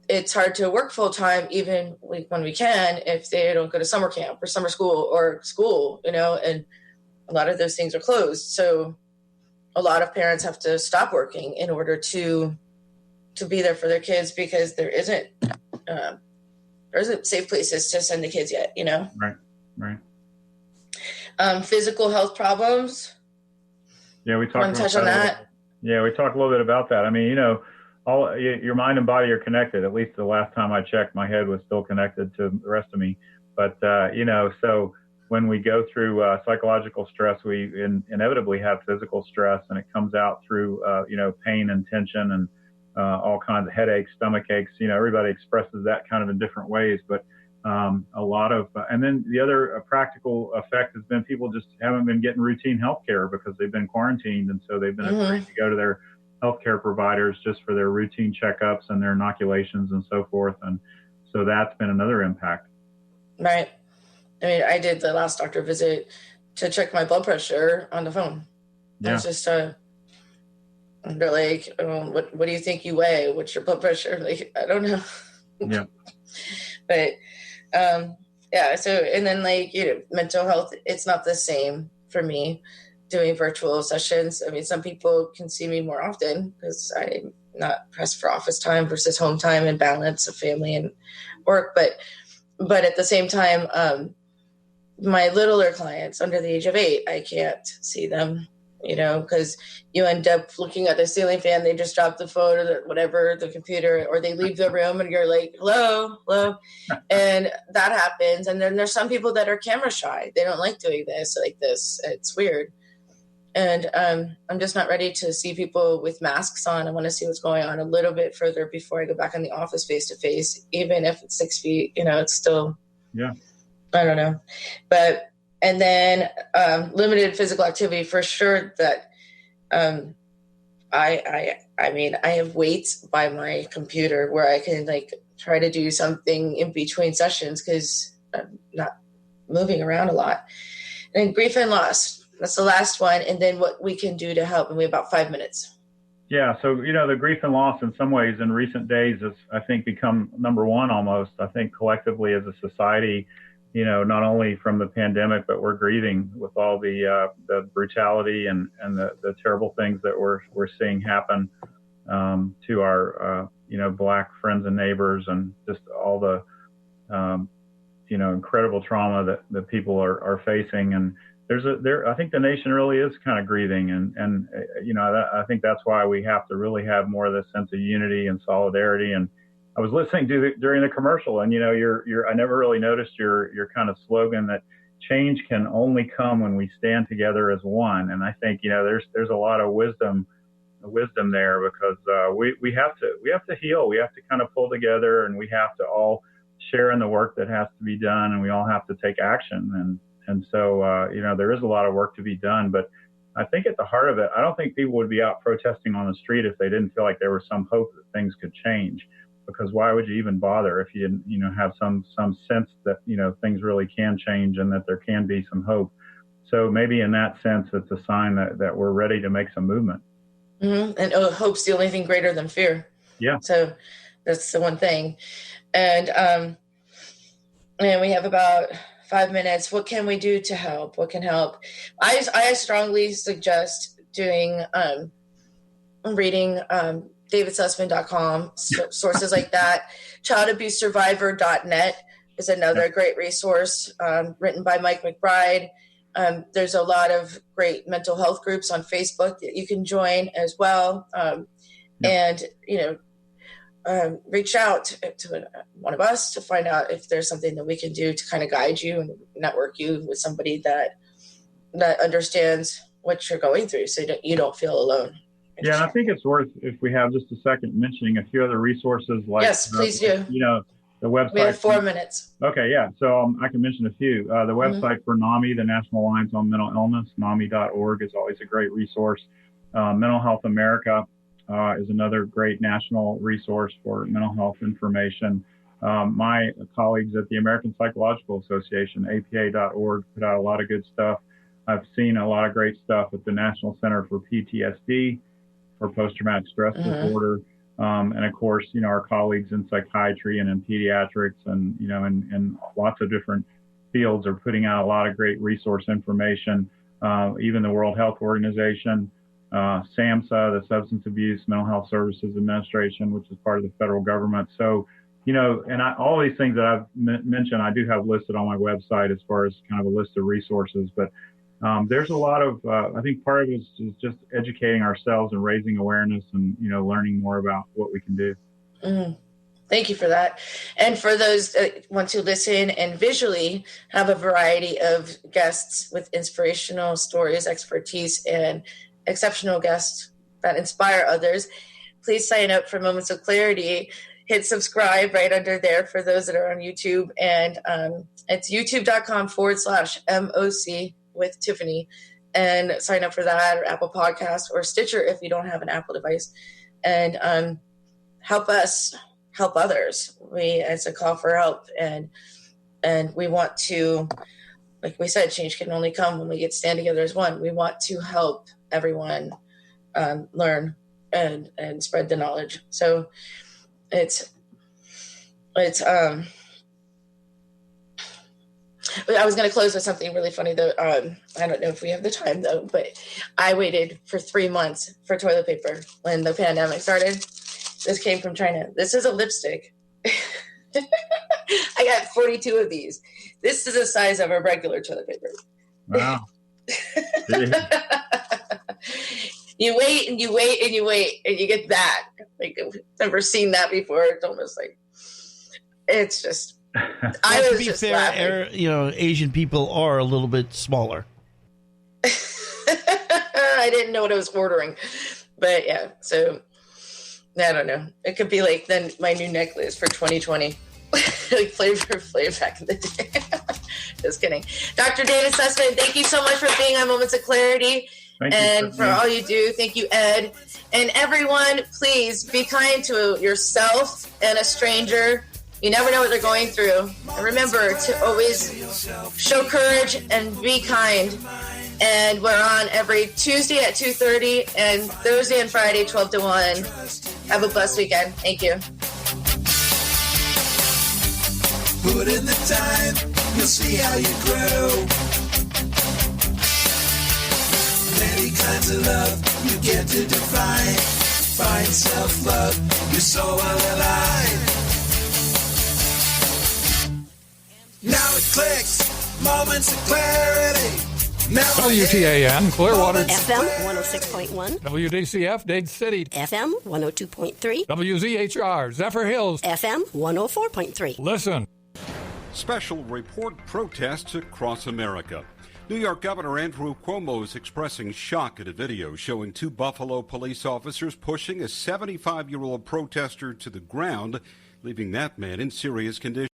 it's hard to work full time, even when we can, if they don't go to summer camp or summer school or school, and a lot of those things are closed. So a lot of parents have to stop working in order to be there for their kids, because there isn't safe places to send the kids yet, Right. Physical health problems. Yeah, we talked touch on that. Yeah, we talked a little bit about that. I mean, your mind and body are connected. At least the last time I checked, my head was still connected to the rest of me. But, so when we go through psychological stress, we inevitably have physical stress, and it comes out through, pain and tension and all kinds of headaches, stomach aches. Everybody expresses that kind of in different ways. But a lot of, and then the other practical effect has been people just haven't been getting routine health care because they've been quarantined. And so they've been afraid to go to their healthcare providers just for their routine checkups and their inoculations and so forth. And so that's been another impact. Right. I mean, I did the last doctor visit to check my blood pressure on the phone. Yeah. It's just, they're like, what do you think you weigh? What's your blood pressure? Like, I don't know. Yeah. But, so, and then mental health, it's not the same for me doing virtual sessions. I mean, some people can see me more often because I'm not pressed for office time versus home time and balance of family and work. But at the same time, my littler clients under the age of 8, I can't see them, because you end up looking at the ceiling fan, they just drop the phone or the computer, or they leave the room and you're like, hello. And that happens. And then there's some people that are camera shy. They don't like doing this like this. It's weird. And I'm just not ready to see people with masks on. I want to see what's going on a little bit further before I go back in the office face to face, even if it's 6 feet, it's still, yeah, I don't know. But, and then limited physical activity for sure. That I have weights by my computer where I can try to do something in between sessions because I'm not moving around a lot. And grief and loss. That's the last one. And then what we can do to help. And we have about 5 minutes. Yeah. So, the grief and loss in some ways in recent days has, I think, become number one almost. I think collectively as a society, not only from the pandemic, but we're grieving with all the brutality and the terrible things that we're seeing happen to our, Black friends and neighbors, and just all the, incredible trauma that people are facing. And I think the nation really is kind of grieving. And I think that's why we have to really have more of this sense of unity and solidarity. And I was listening during the commercial, and I never really noticed your kind of slogan that change can only come when we stand together as one. And I think there's a lot of wisdom there, because we have to heal. We have to kind of pull together, and we have to all share in the work that has to be done, and we all have to take action. And so there is a lot of work to be done. But I think at the heart of it, I don't think people would be out protesting on the street if they didn't feel like there was some hope that things could change. Because why would you even bother if you didn't, have some sense that, things really can change and that there can be some hope. So maybe in that sense, it's a sign that we're ready to make some movement. Mm-hmm. And hope's the only thing greater than fear. Yeah. So that's the one thing. And we have about 5 minutes. What can we do to help? What can help? I strongly suggest reading davidsussman.com, sources like that. Childabusesurvivor.net is another great resource, written by Mike McBride. There's a lot of great mental health groups on Facebook that you can join as well. And, reach out to one of us to find out if there's something that we can do to kind of guide you and network you with somebody that understands what you're going through, so you don't feel alone. Yeah, and I think it's worth, if we have just a second, mentioning a few other resources like, yes, please do. The website. We have 4 minutes. Okay, yeah. So I can mention a few. The website for NAMI, the National Alliance on Mental Illness, NAMI.org, is always a great resource. Mental Health America is another great national resource for mental health information. My colleagues at the American Psychological Association, APA.org, put out a lot of good stuff. I've seen a lot of great stuff at the National Center for PTSD, for post-traumatic stress disorder. And of course, our colleagues in psychiatry and in pediatrics and, in lots of different fields are putting out a lot of great resource information. Even the World Health Organization, SAMHSA, the Substance Abuse Mental Health Services Administration, which is part of the federal government. So, and all these things that I've mentioned, I do have listed on my website as far as kind of a list of resources. But there's a lot of, I think part of it is just educating ourselves and raising awareness and, learning more about what we can do. Mm-hmm. Thank you for that. And for those that want to listen and visually have a variety of guests with inspirational stories, expertise, and exceptional guests that inspire others, please sign up for Moments of Clarity. Hit subscribe right under there for those that are on YouTube. And it's youtube.com/MOC with Tiffany. And sign up for that, or Apple Podcasts, or Stitcher if you don't have an Apple device. And help us help others. It's a call for help. And we want to, like we said, change can only come when we stand together as one. We want to help everyone learn and spread the knowledge. So it's I was going to close with something really funny though. I don't know if we have the time though, but I waited for 3 months for toilet paper when the pandemic started. This came from China. This is a lipstick. I got 42 of these. This is the size of a regular toilet paper. Wow. You wait and you wait and you wait and you get that. Like, I've never seen that before. It's almost like, it's just, I was just laughing. Asian people are a little bit smaller. I didn't know what I was ordering. But yeah, so I don't know. It could be like then my new necklace for 2020. Like Flavor Flav back in the day. Just kidding. Dr. David Susman, thank you so much for being on Moments of Clarity. And for all you do. Thank you, Ed. And everyone, please be kind to yourself and a stranger. You never know what they're going through. And remember to always show courage and be kind. And we're on every Tuesday at 2:30 and Thursday and Friday, 12 to 1. Have a blessed weekend. Thank you. Put in the time, you'll see how you grow. Many kinds of love you get to define. Find self-love, you're so well alive. Now it clicks, Moments of Clarity. WTAN, Clearwater. FM 106.1. WDCF, Dade City. FM 102.3. WZHR, Zephyr Hills. FM 104.3. Listen. Special report protests across America. New York Governor Andrew Cuomo is expressing shock at a video showing 2 Buffalo police officers pushing a 75-year-old protester to the ground, leaving that man in serious condition.